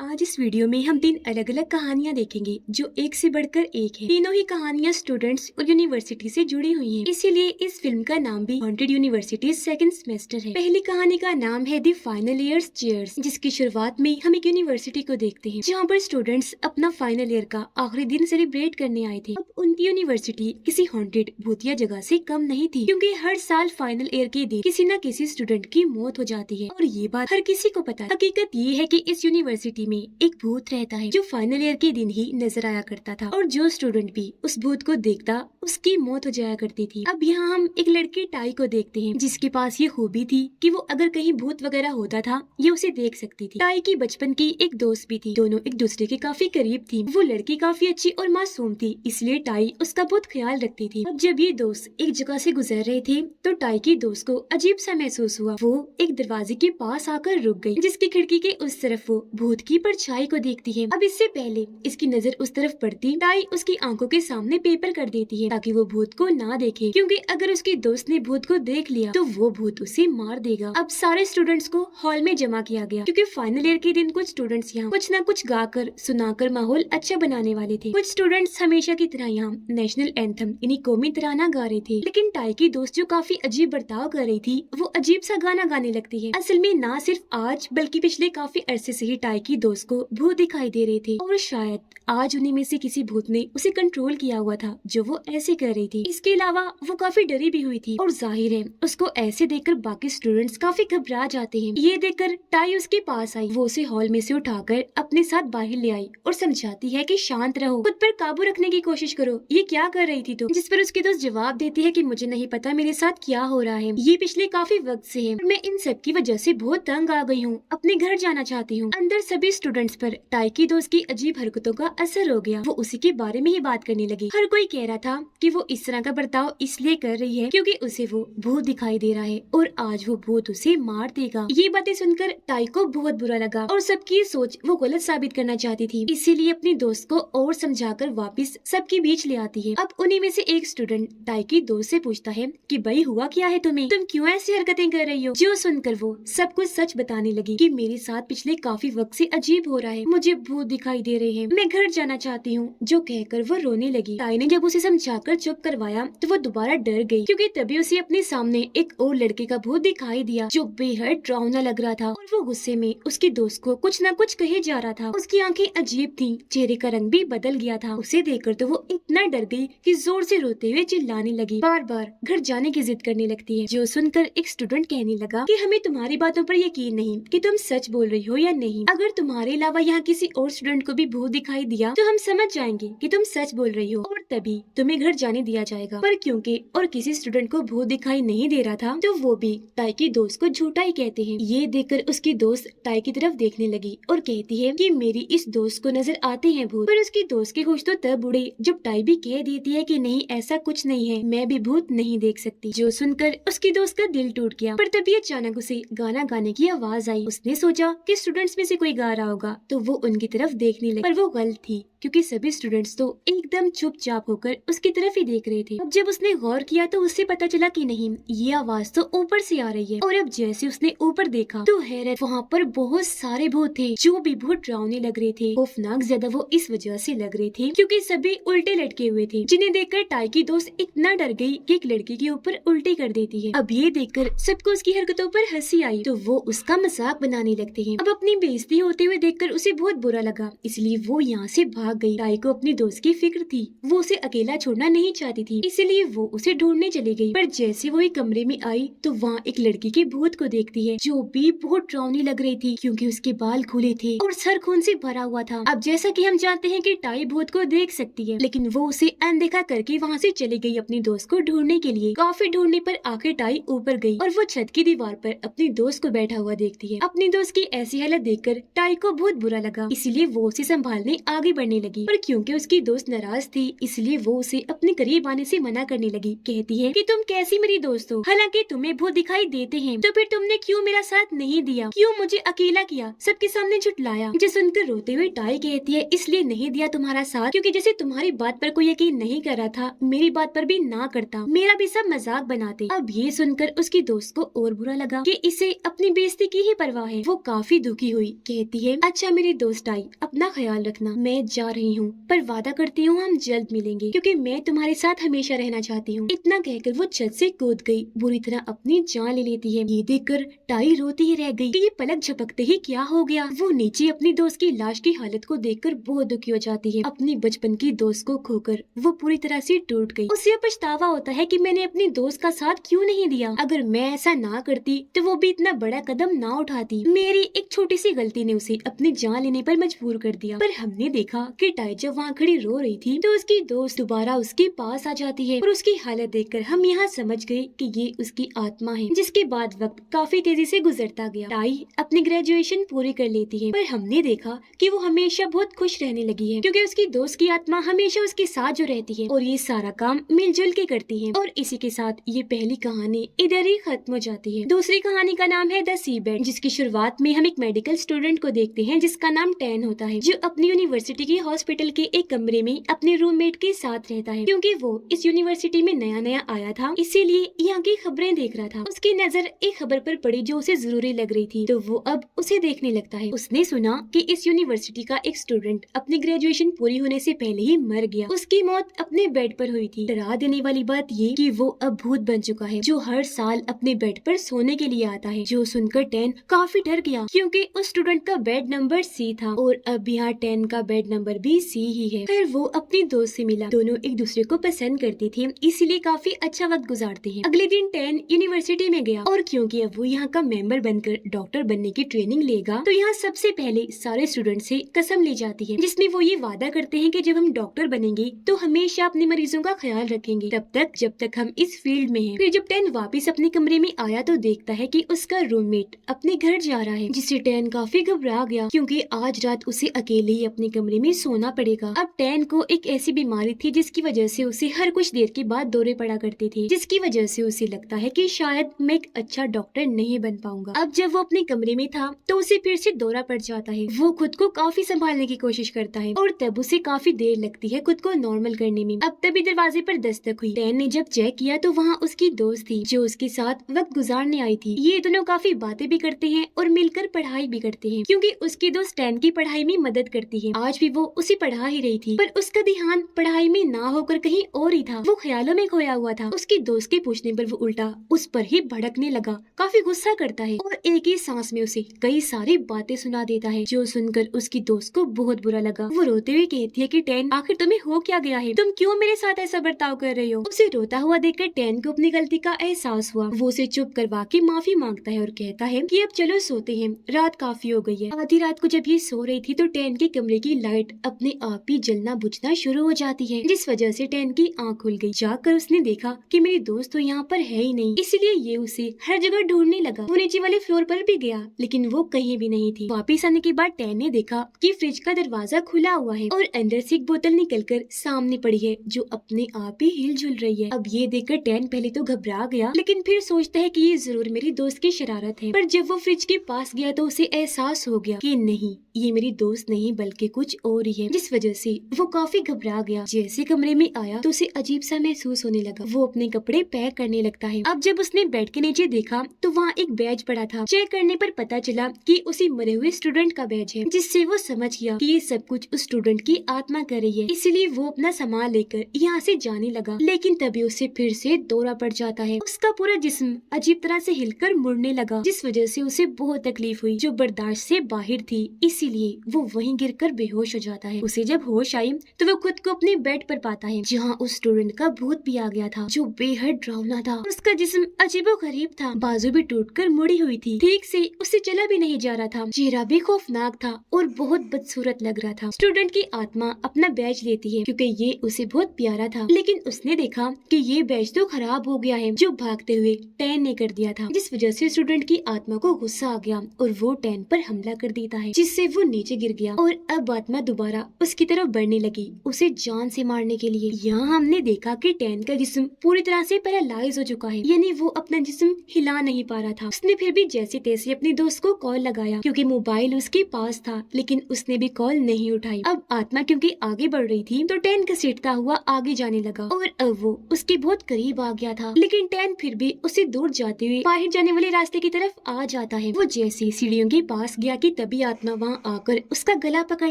आज इस वीडियो में हम तीन अलग अलग कहानियां देखेंगे जो एक से बढ़कर एक है। तीनों ही कहानियां स्टूडेंट्स और यूनिवर्सिटी से जुड़ी हुई हैं। इसीलिए इस फिल्म का नाम भी हॉन्टेड यूनिवर्सिटी सेकंड सेमेस्टर है। पहली कहानी का नाम है द फाइनल ईयर्स चेयर्स, जिसकी शुरुआत में हम एक यूनिवर्सिटी को देखते हैं जहाँ पर स्टूडेंट्स अपना फाइनल ईयर का आखिरी दिन सेलिब्रेट करने आए थे। अब उनकी यूनिवर्सिटी किसी हॉन्टेड भूतिया जगह से कम नहीं थी, क्योंकि हर साल फाइनल ईयर के दिन किसी न किसी स्टूडेंट की मौत हो जाती है और ये बात हर किसी को पता है। हकीकत ये है कि इस यूनिवर्सिटी में एक भूत रहता है जो फाइनल ईयर के दिन ही नजर आया करता था, और जो स्टूडेंट भी उस भूत को देखता उसकी मौत हो जाया करती थी। अब यहाँ हम एक लड़के टाई को देखते हैं जिसके पास ये खूबी थी कि वो अगर कहीं भूत वगैरह होता था ये उसे देख सकती थी। टाई की बचपन की एक दोस्त भी थी, दोनों एक दूसरे के काफी करीब थी। वो लड़की काफी अच्छी और मासूम थी, इसलिए टाई उसका बहुत ख्याल रखती थी। अब जब ये दोस्त एक जगह से गुजर रहे थे तो टाई की दोस्त को अजीब सा महसूस हुआ। वो एक दरवाजे के पास आकर रुक गई, जिसकी खिड़की के उस तरफ वो भूत की परछाई को देखती है। अब इससे पहले इसकी नजर उस तरफ पड़ती, टाई उसकी आंखों के सामने पेपर कर देती है ताकि वो भूत को ना देखे, क्योंकि अगर उसकी दोस्त ने भूत को देख लिया तो वो भूत उसे मार देगा। अब सारे स्टूडेंट्स को हॉल में जमा किया गया, क्योंकि फाइनल ईयर के दिन कुछ स्टूडेंट्स यहाँ कुछ न कुछ गाकर सुनाकर माहौल अच्छा बनाने वाले थे। कुछ स्टूडेंट्स हमेशा की तरह यहाँ नेशनल एंथम यानी कौमी तराना गा रहे थे, लेकिन टाई की दोस्त जो काफी अजीब बर्ताव कर रही थी वो अजीब सा गाना गाने लगती है। असल में ना सिर्फ आज बल्कि पिछले काफी अरसे से ही टाई की दोस्त को भूत दिखाई दे रहे थे, और शायद आज उन्हीं में से किसी भूत ने उसे कंट्रोल किया हुआ था जो वो ऐसे कर रही थी। इसके अलावा वो काफी डरी भी हुई थी, और जाहिर है उसको ऐसे देखकर बाकी स्टूडेंट्स काफी घबरा जाते हैं। ये देखकर टाई उसके पास आई, वो उसे हॉल में से उठाकर अपने साथ बाहर ले आई और समझाती है कि शांत रहो, खुद पर काबू रखने की कोशिश करो, ये क्या कर रही थी तुम। जिस पर उसकी दोस्त जवाब देती है कि मुझे नहीं पता मेरे साथ क्या हो रहा है, ये पिछले काफी वक्त से है, मैं इन सब की वजह से बहुत तंग आ गई हूँ, अपने घर जाना चाहती हूँ। अंदर सभी स्टूडेंट्स पर टाई की दोस्त की अजीब हरकतों का असर हो गया। वो उसी के बारे में ही बात करने लगी। हर कोई कह रहा था कि वो इस तरह का बर्ताव इसलिए कर रही है क्योंकि उसे वो भूत दिखाई दे रहा है और आज वो भूत उसे मार देगा। ये बातें सुनकर टाई को बहुत बुरा लगा और सबकी सोच वो गलत साबित करना चाहती थी, इसीलिए अपनी दोस्त को और समझाकर वापस सबके बीच ले आती है। अब उन्हीं में से एक स्टूडेंट टाई की दोस्त से पूछता है कि भाई हुआ क्या है तुम्हें, तुम क्यों ऐसी हरकतें कर रही हो। जो सुनकर वो सब कुछ सच बताने लगी कि मेरे साथ पिछले काफी वक्त से अजीब हो रहा है, मुझे भूत दिखाई दे रहे हैं, मैं घर जाना चाहती हूँ। जो कहकर वो रोने लगी। टाई ने जब उसे समझाकर चुप करवाया तो वो दोबारा डर गई, क्योंकि तभी उसे अपने सामने एक और लड़के का भूत दिखाई दिया जो बेहद डरावना लग रहा था, और वो गुस्से में उसकी दोस्त को कुछ न कुछ कहे जा रहा था। उसकी आंखें अजीब थीं, चेहरे का रंग भी बदल गया था। उसे देखकर तो वो इतना डर गई कि जोर से रोते हुए चिल्लाने लगी, बार बार घर जाने की जिद करने लगती है। जो सुनकर एक स्टूडेंट कहने लगा कि हमें तुम्हारी बातों पर यकीन नहीं कि तुम सच बोल रही हो या नहीं। अगर तुम्हारे अलावा यहाँ किसी और स्टूडेंट को भी भूत दिखाई दिया तो हम समझ जाएंगे कि तुम सच बोल रही हो और तभी तुम्हें घर जाने दिया जाएगा। पर क्योंकि और किसी स्टूडेंट को भूत दिखाई नहीं दे रहा था तो वो भी टाई की दोस्त को झूठा ही कहते हैं। ये देखकर उसकी दोस्त टाई की तरफ देखने लगी और कहती है कि मेरी इस दोस्त को नजर आते हैं भूत। पर उसकी दोस्त के होश तो तब उड़े जब टाई भी कह देती है कि नहीं ऐसा कुछ नहीं है, मैं भी भूत नहीं देख सकती। जो सुनकर उसकी दोस्त का दिल टूट गया। पर तभी अचानक उसे गाना गाने की आवाज आई। उसने सोचा कि स्टूडेंट्स में से कोई गा रहा होगा तो वो उनकी तरफ देखने लगी, पर वो गलत थी क्योंकि सभी स्टूडेंट्स तो एकदम चुपचाप होकर उसकी तरफ ही देख रहे थे। अब जब उसने गौर किया तो उससे पता चला कि नहीं, ये आवाज तो ऊपर से आ रही है। और अब जैसे उसने ऊपर देखा तो हैरत, वहाँ पर बहुत सारे भूत थे जो भी बहुत डरावने लग रहे थे। खौफनाक ज्यादा वो इस वजह से लग रहे थे क्योंकि सभी उल्टे लटके हुए थे, जिन्हें देखकर टाई की दोस्त इतना डर गई कि एक लड़की के ऊपर उल्टी कर देती है। अब ये देखकर सबको उसकी हरकतों पर हंसी आई तो वो उसका मजाक बनाने लगते हैं। अब अपनी बेइज्जती होते हुए देखकर उसे बहुत बुरा लगा, इसलिए वो यहाँ से भाग गई। टाई को अपनी दोस्त की फिक्र थी, वो उसे अकेला छोड़ना नहीं चाहती थी, इसलिए वो उसे ढूंढने चली गई। पर जैसे वो एक कमरे में आई तो वहाँ एक लड़की के भूत को देखती है जो भी बहुत डरावनी लग रही थी क्योंकि उसके बाल खुले थे और सर खून से भरा हुआ था। अब जैसा कि हम जानते हैं कि टाई भूत को देख सकती है, लेकिन वो उसे अनदेखा करके वहाँ से चली गई अपनी दोस्त को ढूंढने के लिए। काफी ढूंढने पर आखिर टाई ऊपर गई और वो छत की दीवार पर अपनी दोस्त को बैठा हुआ देखती है। अपनी दोस्त की ऐसी हालत देखकर टाई को बहुत बुरा लगा, इसलिए वो उसे संभालने आगे बढ़ने लगी। पर क्योंकि उसकी दोस्त नाराज थी इसलिए वो उसे अपने करीब आने से मना करने लगी। कहती है कि तुम कैसी मेरी दोस्त हो, हालांकि तुम्हें भूत दिखाई देते हैं, तो फिर तुमने क्यों मेरा साथ नहीं दिया, क्यों मुझे अकेला किया, सबके सामने झुठलाया। जो सुनकर रोते हुए टाई कहती है इसलिए नहीं दिया तुम्हारा साथ क्योंकि जैसे तुम्हारी बात पर कोई यकीन नहीं कर रहा था, मेरी बात पर भी ना करता, मेरा भी सब मजाक बनाते। अब ये सुनकर उसकी दोस्त को और बुरा लगा कि इसे अपनी बेइज्जती की ही परवाह है। वो काफी दुखी हुई, कहती है, अच्छा मेरी दोस्त आई, अपना ख्याल रखना, मैं जा रही हूँ, पर वादा करती हूँ हम जल्द मिलेंगे क्योंकि मैं तुम्हारे साथ हमेशा रहना चाहती हूँ। इतना कहकर वो छत से कूद गई, बुरी तरह अपनी जान ले लेती है। ये देखकर टाई रोती ही रह गई कि ये पलक झपकते ही क्या हो गया। वो नीचे अपनी दोस्त की लाश की हालत को देखकर बहुत दुखी हो जाती है। अपनी बचपन की दोस्त को खोकर वो पूरी तरह से टूट गई। उसे पछतावा होता है कि मैंने अपनी दोस्त का साथ क्यों नहीं दिया। अगर मैं ऐसा ना करती तो वो भी इतना बड़ा कदम ना उठाती। मेरी एक छोटी सी गलती ने उसे अपनी जान लेने पर मजबूर कर दिया। पर हमने देखा कि टाई जब वहाँ खड़ी रो रही थी तो उसकी दोस्त दोबारा उसके पास आ जाती है और उसकी हालत देखकर हम यहाँ समझ गए कि ये उसकी आत्मा है। जिसके बाद वक्त काफी तेजी से गुजरता गया। टाई अपनी ग्रेजुएशन पूरी कर लेती है, पर हमने देखा कि वो हमेशा बहुत खुश रहने लगी है क्योंकि उसकी दोस्त की आत्मा हमेशा उसके साथ जो रहती है और ये सारा काम मिलजुल के करती है। और इसी के साथ ये पहली कहानी इधर ही खत्म हो जाती है। दूसरी कहानी का नाम है द सी बेड, जिसकी शुरुआत में हम एक मेडिकल स्टूडेंट को देखते हैं जिसका नाम टैन होता है, जो अपनी यूनिवर्सिटी के हॉस्पिटल के एक कमरे में अपने रूममेट के साथ रहता है। क्योंकि वो इस यूनिवर्सिटी में नया नया आया था, इसीलिए यहाँ की खबरें देख रहा था। उसकी नजर एक खबर पर पड़ी जो उसे जरूरी लग रही थी, तो वो अब उसे देखने लगता है। उसने सुना कि इस यूनिवर्सिटी का एक स्टूडेंट अपनी ग्रेजुएशन पूरी होने से पहले ही मर गया। उसकी मौत अपने बेड पर हुई थी। डरा देने वाली बात ये कि वो अब भूत बन चुका है जो हर साल अपने बेड पर सोने के लिए आता है। जो सुनकर टैन काफी डर गया क्योंकि उस स्टूडेंट का बेड नंबर सी था और अब यहाँ टैन का बेड नंबर भी सी ही है। फिर वो अपनी दोस्त से मिला। दोनों एक दूसरे को पसंद करती थी, इसीलिए काफी अच्छा वक्त गुजारते हैं। अगले दिन टैन यूनिवर्सिटी में गया और क्योंकि अब वो यहाँ का मेंबर बनकर डॉक्टर बनने की ट्रेनिंग लेगा, तो यहाँ सबसे पहले सारे स्टूडेंट से कसम ली जाती है जिसमें वो ये वादा करते हैं कि जब हम डॉक्टर बनेंगे तो हमेशा अपने मरीजों का ख्याल रखेंगे, तब तक जब तक हम इस फील्ड में हैं। फिर जब टैन वापस अपने कमरे में आया तो देखता है कि उसका रूममेट अपने घर जा रहा है, जिससे टैन काफी घबरा गया क्योंकि आज रात उसे अकेले ही अपने कमरे में सोना पड़ेगा। अब टैन को एक ऐसी बीमारी थी जिसकी वजह से उसे हर कुछ देर के बाद दौरे पड़ा करते थे, जिसकी वजह से उसे लगता है कि शायद मैं एक अच्छा डॉक्टर नहीं बन पाऊंगा। अब जब वो अपने कमरे में था तो उसे फिर से दौरा पड़ जाता है। वो खुद को काफी संभालने की कोशिश करता है और तब उसे काफी देर लगती है खुद को नॉर्मल करने में। अब तभी दरवाजे पर दस्तक हुई। टैन ने जब चेक किया तो वहाँ उसकी दोस्त थी जो उसके साथ वक्त गुजारने आई थी। ये दोनों काफी बातें भी करते हैं और मिलकर पढ़ाई भी करते हैं क्योंकि उसकी दोस्त टैन की पढ़ाई में मदद करती है। आज भी वो उसे पढ़ा ही रही थी, पर उसका ध्यान पढ़ाई में ना होकर कहीं और ही था। वो ख्यालों में खोया हुआ था। उसकी दोस्त के पूछने पर वो उल्टा उस पर ही भड़कने लगा, काफी गुस्सा करता है और एक ही सांस में उसे कई सारी बातें सुना देता है जो सुनकर उसकी दोस्त को बहुत बुरा लगा। वो रोते हुए कहती है कि टैन आखिर तुम्हें हो क्या गया है, तुम क्यों मेरे साथ ऐसा बर्ताव कर रही हो। उसे रोता हुआ देखकर टैन को अपनी गलती का एहसास हुआ। वो उसे चुप करवा के माफी मांगता है और कहता है कि अब चलो सोते हैं, रात काफी हो गई है। आधी रात को जब ये सो रही थी तो टैन के कमरे की लाइट अपने आप ही जलना बुझना शुरू हो जाती है, जिस वजह से टैन की आंख खुल गई। जाकर उसने देखा कि मेरी दोस्त तो यहाँ पर है ही नहीं, इसलिए ये उसे हर जगह ढूंढने लगा। वो नीचे वाले फ्लोर पर भी गया लेकिन वो कहीं भी नहीं थी। वापिस आने के बाद टैन ने देखा कि फ्रिज का दरवाजा खुला हुआ है और अंदर से एक बोतल निकलकर सामने पड़ी है जो अपने आप ही हिलजुल रही है। अब ये देखकर टैन पहले तो घबरा गया लेकिन फिर सोचता है कि ये जरूर मेरी दोस्त की शरारत है। पर जब वो फ्रिज के पास गया तो उसे एहसास हो गया कि नहीं, ये मेरी दोस्त नहीं बल्कि कुछ और ही है, जिस वजह से वो काफी घबरा गया। जैसे कमरे में आया तो उसे अजीब सा महसूस होने लगा। वो अपने कपड़े पैक करने लगता है। अब जब उसने बेड के नीचे देखा तो वहाँ एक बैज पड़ा था। चेक करने पर पता चला कि उसी मरे हुए स्टूडेंट का बैज है, जिससे वो समझ गया कि ये सब कुछ उस स्टूडेंट की आत्मा कर रही है। इसीलिए वो अपना सामान लेकर यहाँ से जाने लगा लेकिन तभी उसे फिर से दौरा पड़ जाता है। उसका पूरा जिस्म अजीब तरह से हिलकर मुड़ने लगा, जिस वजह से उसे बहुत तकलीफ हुई जो बर्दाश्त से बाहर थी। इसीलिए वो वहीं गिरकर बेहोश हो जाता है। उसे जब होश आई तो वो खुद को अपने बेड पर पाता है जहाँ उस स्टूडेंट का भूत भी आ गया था जो बेहद डरावना था। उसका जिस्म अजीबोगरीब था, बाजू भी टूटकर मुड़ी हुई थी, ठीक से उसे चला भी नहीं जा रहा था, चेहरा भी खौफनाक था और बहुत बदसूरत लग रहा था। स्टूडेंट की आत्मा अपना बैज लेती है क्योंकि ये उसे बहुत प्यारा था, लेकिन उसने देखा कि ये बैज तो खराब हो गया है जो भागते हुए टैन ने कर दिया था, जिस वजह से स्टूडेंट की आत्मा को गुस्सा आ गया और वो टैन पर हमला कर देता है, जिससे वो नीचे गिर गया और अब आत्मा दोबारा उसकी तरफ बढ़ने लगी उसे जान से मारने के लिए। यहाँ हमने देखा कि टैन का जिस्म पूरी तरह से पैरालाइज हो चुका है, यानी वो अपना जिस्म हिला नहीं पा रहा था। उसने फिर भी जैसे तैसे अपनी दोस्त को कॉल लगाया क्योंकि मोबाइल उसके पास था, लेकिन उसने भी कॉल नहीं उठाई। अब आत्मा क्योंकि आगे बढ़ रही थी तो टैन घसीटता हुआ आगे जाने लगा और अब वो उसके बहुत करीब आ गया था, लेकिन टैन फिर भी उसे दूर जाते हुए बाहर जाने वाले रास्ते की तरफ आ जाता है। वो जैसे सीढ़ियों के पास गया कि तभी आत्मा वहाँ आकर उसका गला पकड़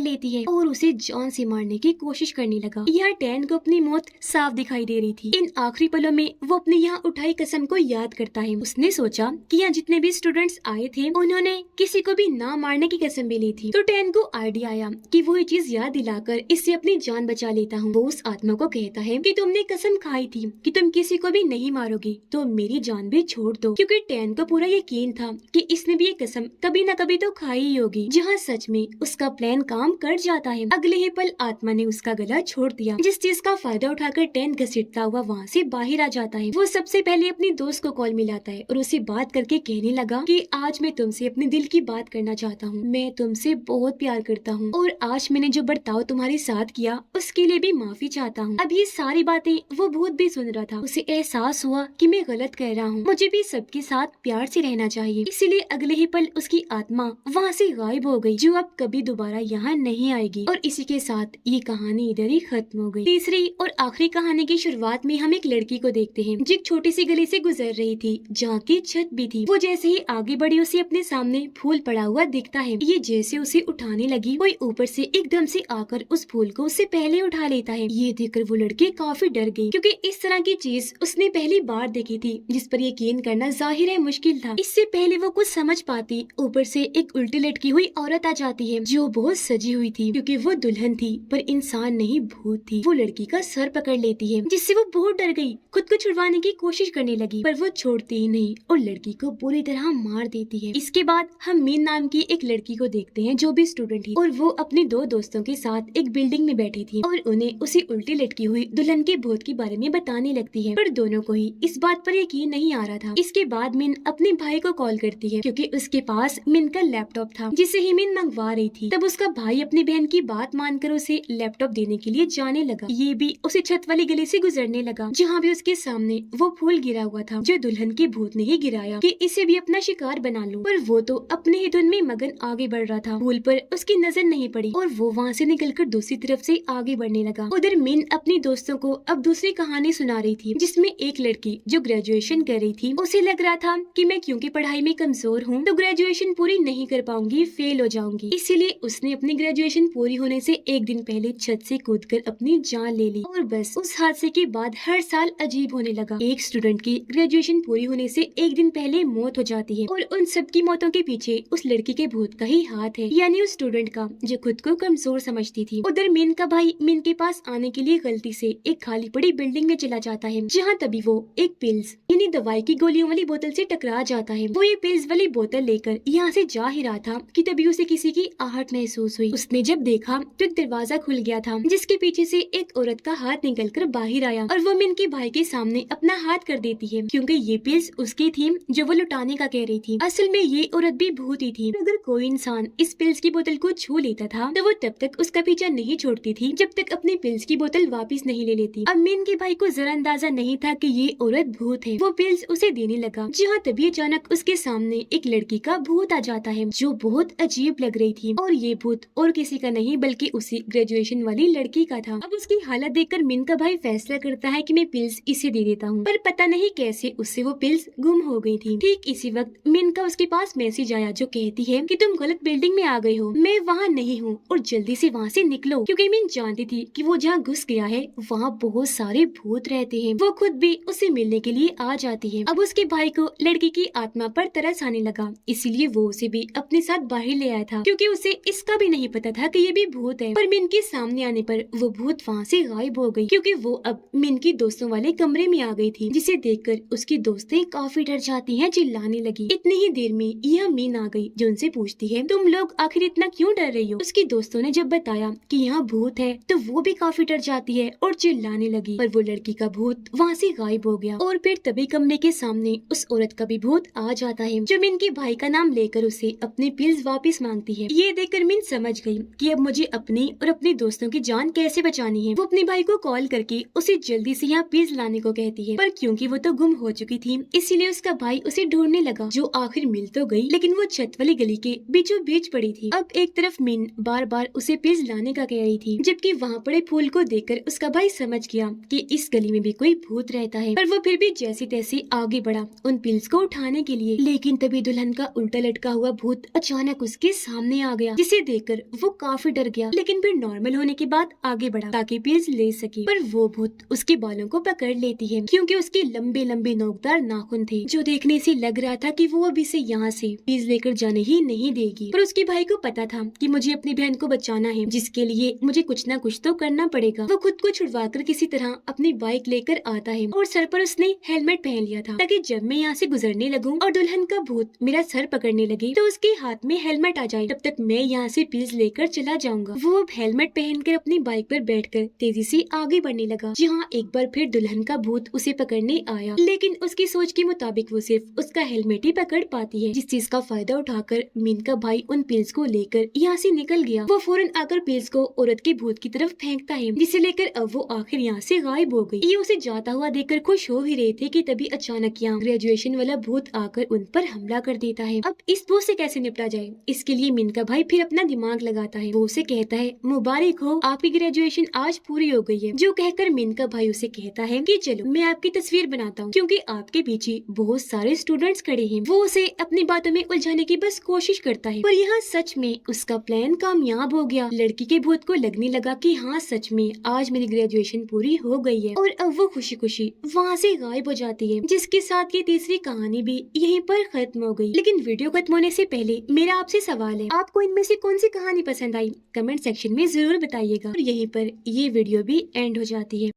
लेती है और उसे जान से मारने की कोशिश करने लगा। यहाँ टैन को अपनी मौत साफ दिखाई दे रही थी। इन आखिरी पलों में वो अपनी यहाँ उठाई कसम को याद करता है। उसने सोचा कि यहाँ जितने भी स्टूडेंट्स आए थे उन्होंने किसी को भी ना मारने की कसम भी ली थी। तो टैन को आइडिया आया कि वो ये चीज याद दिलाकर इससे अपनी जान बचा लेता हूँ। वो उस आत्मा को कहता है कि तुमने कसम खाई थी कि तुम किसी को भी नहीं मारोगे, तो मेरी जान भी छोड़ दो। क्योंकि टैन को पूरा यकीन था कि इसने भी ये कसम कभी न कभी तो खाई ही होगी। जहाँ सच में उसका प्लान काम कर जाता है। अगले ही पल आत्मा ने उसका गला छोड़ दिया, जिस चीज का फायदा उठाकर टैन घसीटता हुआ वहाँ से बाहर आ जाता है। वो सबसे पहले अपनी दोस्त को कॉल मिलाता है और उसे बात करके कहने लगा कि आज मैं तुमसे अपने दिल की बात करना चाहता हूँ। मैं तुमसे बहुत प्यार करता हूँ और आज मैंने जो बर्ताव तुम्हारे साथ किया उसके लिए भी माफी चाहता हूँ। अब ये सारी बातें वो भूत भी सुन रहा था। उसे एहसास हुआ कि मैं गलत कह रहा हूँ, मुझे भी सबके साथ प्यार से रहना चाहिए। इसीलिए अगले ही पल उसकी आत्मा वहाँ से गायब हो गई, जो अब कभी दोबारा यहाँ नहीं आएगी। और इसी के साथ ये कहानी इधर ही खत्म हो गई। तीसरी और आखिरी कहानी की शुरुआत में हम एक लड़की को देखते हैं जो एक छोटी सी गली से गुजर रही थी, जहाँ की छत भी थी। वो जैसे ही आगे बढ़ी उसे अपने सामने फूल पड़ा हुआ दिखता है। ये जैसे उसे उठाने लगी, कोई ऊपर से एकदम से आकर उस फूल को उससे पहले उठा लेता है। ये देखकर वो लड़की काफी डर गई, क्योंकि इस तरह की चीज उसने पहली बार देखी थी, जिस पर यकीन करना जाहिर है मुश्किल था। इससे पहले वो कुछ समझ पाती, ऊपर से एक उल्टी लटकी हुई औरत आ जाती है जो बहुत सजी हुई थी, क्योंकि वो दुल्हन थी पर इंसान नहीं भूत थी। वो लड़की का सर पकड़ लेती है, जिससे वो बहुत डर गई। खुद को छुड़वाने की कोशिश करने लगी, पर वो छोड़ती ही नहीं और लड़की को बुरी तरह मार देती है। इसके बाद हम मीन नाम की एक लड़की को देखते हैं जो भी स्टूडेंट थी, और वो अपने दो दोस्तों के साथ एक बिल्डिंग में बैठी थी और उन्हें उसी उल्टी लटकी हुई दुल्हन के भूत के बारे में बताने लगती है। पर दोनों को ही इस बात पर यकीन नहीं आ रहा था। इसके बाद मिन अपने भाई को कॉल करती है, क्योंकि उसके पास मिन का लैपटॉप था जिसे ही मिन मंगवा रही थी। तब उसका भाई अपनी बहन की बात मानकर उसे लैपटॉप देने के लिए जाने लगा। ये भी उसे छत वाली गली से गुजरने लगा, जहाँ भी उसके सामने वो फूल गिरा हुआ था जो दुल्हन के भूत ने ही गिराया कि इसे भी अपना शिकार बना लूं। पर वो तो अपने ही धुन में मगन आगे बढ़ रहा था। फूल पर उसकी नजर नहीं पड़ी और वो वहाँ से निकलकर दूसरी तरफ से आगे बढ़ने लगा। उधर मिन अपनी दोस्तों को अब दूसरी कहानी सुना रही थी, जिसमें एक लड़की जो ग्रेजुएशन कर रही थी, उसे लग रहा था कि मैं क्योंकि पढ़ाई में कमजोर हूँ तो ग्रेजुएशन पूरी नहीं कर पाऊंगी, फेल हो जाऊंगी। इसीलिए उसने अपनी ग्रेजुएशन पूरी होने से एक दिन पहले छत से कूदकर अपनी जान ले ली। और बस उस हादसे के बाद हर साल अजीब होने लगा। एक स्टूडेंट की ग्रेजुएशन पूरी होने से एक दिन पहले मौत हो जाती है और उन सबकी मौतों के पीछे उस लड़की के भूत का ही हाथ है, यानी उस स्टूडेंट का जो खुद को कमजोर समझती थी। उधर मिन का भाई मिन के पास आने के लिए गलती से एक खाली पड़ी बिल्डिंग में चला जाता है, जहाँ तभी वो एक पिल्स यानी दवाई की गोलियों वाली बोतल से टकरा जाता है। वो ये पिल्स वाली बोतल लेकर यहाँ से जा ही रहा था कि तभी उसे किसी की आहट महसूस हुई। उसने जब देखा तो एक दरवाजा खुल गया था, जिसके पीछे से एक औरत का हाथ निकलकर बाहर आया और वो मिन के भाई के सामने अपना हाथ कर देती है, क्योंकि ये पिल्स उसकी थी जो वो लुटाने का कह रही थी। असल में ये औरत भी भूत ही थी। अगर कोई इंसान इस पिल्स की बोतल को छू लेता था तो वो तब तक उसका पीछा नहीं छोड़ती थी जब तक अपनी पिल्स की बोतल वापस नहीं ले लेती। अब मिन के भाई को जरा अंदाजा नहीं था कि ये औरत भूत है। वो पिल्स उसे देने लगा, जहाँ तभी अचानक उसके सामने एक लड़की का भूत आ जाता है जो बहुत अजीब लग रही थी, और ये भूत और किसी का नहीं बल्कि उसी ग्रेजुएशन वाली लड़की का था। अब उसकी हालत देखकर मिन का भाई फैसला करता है कि मैं पिल्स इसे दे देता हूँ, पर पता नहीं कैसे उससे वो पिल्स गुम हो गई थी। ठीक इसी वक्त मिन का उसके पास मैसेज आया जो कहती है कि तुम गलत बिल्डिंग में आ गए हो, मैं वहाँ नहीं हूँ और जल्दी से वहाँ से निकलो, क्योंकि मिन जानती थी कि वो जहाँ घुस गया है वहाँ बहुत सारे भूत रहते हैं। वो खुद भी उसे मिलने के लिए आ जाती है। अब उसके भाई को लड़की की आत्मा पर तरस आने लगा, इसीलिए वो उसे भी अपने साथ बाहर ले आया था, क्योंकि उसे इसका भी नहीं पता था कि ये भी भूत है। पर मिन के सामने आने पर वो भूत वहाँ से गायब हो गई, क्योंकि वो अब मिन की दोस्तों वाले कमरे में आ गई थी, जिसे देखकर उसकी दोस्तें काफी डर जाती हैं, चिल्लाने लगी। इतनी ही देर में यह मीन आ गई जो उनसे पूछती है तुम लोग आखिर इतना क्यों डर रही हो। उसकी दोस्तों ने जब बताया कि यहाँ भूत है तो वो भी काफी डर जाती है और चिल्लाने लगी, पर वो लड़की का भूत वहाँ से गायब हो गया। और फिर तभी कमरे के सामने उस औरत का भी भूत आ जाता है जो मिन के भाई का नाम लेकर उसे अपने पिल्स वापस मांगती है। ये देखकर मिन समझ गई कि अब मुझे अपनी और अपने दोस्तों की जान कैसे बचानी है। वो अपने भाई को कॉल करके उसे जल्दी से यहाँ पिल्स लाने को कहती है, पर क्योंकि वो तो गुम हो चुकी थी इसीलिए उसका भाई उसे ढूंढने लगा, जो आखिर मिल तो गई लेकिन वो छत वाली गली के बीचों बीच पड़ी थी। अब एक तरफ मिन बार बार उसे पिल्स लाने का कह रही थी, जबकि वहाँ पड़े फूल को देखकर उसका भाई समझ गया कि इस गली में भी कोई भूत रहता है, पर वो फिर भी जैसी तैसे आगे बढ़ा उन पिल्स को उठाने के लिए, लेकिन तभी दुल्हन का उल्टा लटका हुआ भूत अचानक उसके सामने आ गया, जिसे देखकर वो काफी डर गया, लेकिन फिर नॉर्मल होने के बाद आगे बढ़ा ताकि पिल्स ले सके। पर वो भूत उसके बालों को पकड़ लेती है क्योंकि उसके लंबे लंबे नोकदार नाखून थे, जो देखने से लग रहा था कि वो अब इसे यहाँ से पिल्स लेकर जाने ही नहीं देगी। पर उसके भाई को पता था कि मुझे अपनी बहन को बचाना है, जिसके लिए मुझे कुछ ना कुछ तो करना पड़ेगा। वो खुद को छुड़वाकर किसी तरह अपनी बाइक लेकर आता है और सर पर उसने हेलमेट पहन लिया था ताकि जब मैं यहाँ से गुजरने लगूं और दुल्हन का भूत मेरा सर पकड़ने लगे तो उसके हाथ में हेलमेट आ जाए, तब तक मैं यहाँ से पिल्स लेकर चला जाऊंगा। वो अब हेलमेट पहनकर अपनी बाइक पर बैठकर तेजी से आगे बढ़ने लगा, जहाँ एक बार फिर दुल्हन का भूत उसे पकड़ने आया, लेकिन उसकी सोच के मुताबिक वो सिर्फ उसका हेलमेट ही पकड़ पाती है, जिस चीज का फायदा उठाकर मीन का भाई उन पिल्स को लेकर यहाँ से निकल गया। वो फौरन आकर पिल्स को औरत के भूत की तरफ फेंकता है, जिसे लेकर अब वो आखिर यहाँ से गायब हो गई। ये उसे जाता हुआ देखकर खुश हो ही रहे थे कि तभी अचानक यहाँ ग्रेजुएशन वाला भूत आकर उन पर हमला कर देता है। अब इस भूत से कैसे निपटा जाए, इसके लिए मीन का भाई फिर अपना दिमाग लगाता है। वो उसे कहता है, मुबारक हो, आपकी ग्रेजुएशन आज पूरी हो गई है। जो कहकर मीन का भाई उसे कहता है कि चलो मैं आपकी तस्वीर बनाता हूँ, क्योंकि आपके पीछे बहुत सारे स्टूडेंट्स खड़े हैं। वो उसे अपनी बातों में उलझाने की बस कोशिश करता है, पर यहाँ सच में उसका प्लान कामयाब हो गया। लड़की के भूत को लगने लगा कि हाँ सच में आज मेरी ग्रेजुएशन पूरी हो गई है, और अब वो खुशी खुशी वहाँ से गायब हो जाती है, जिसके साथ ये तीसरी कहानी भी यहीं पर खत्म हो गई। लेकिन वीडियो खत्म होने से पहले मेरा आपसे सवाल है, आपको इनमें से कौन सी कहानी पसंद आई? कमेंट सेक्शन में जरूर बताइएगा। और यहीं पर ये वीडियो भी एंड हो जाती है।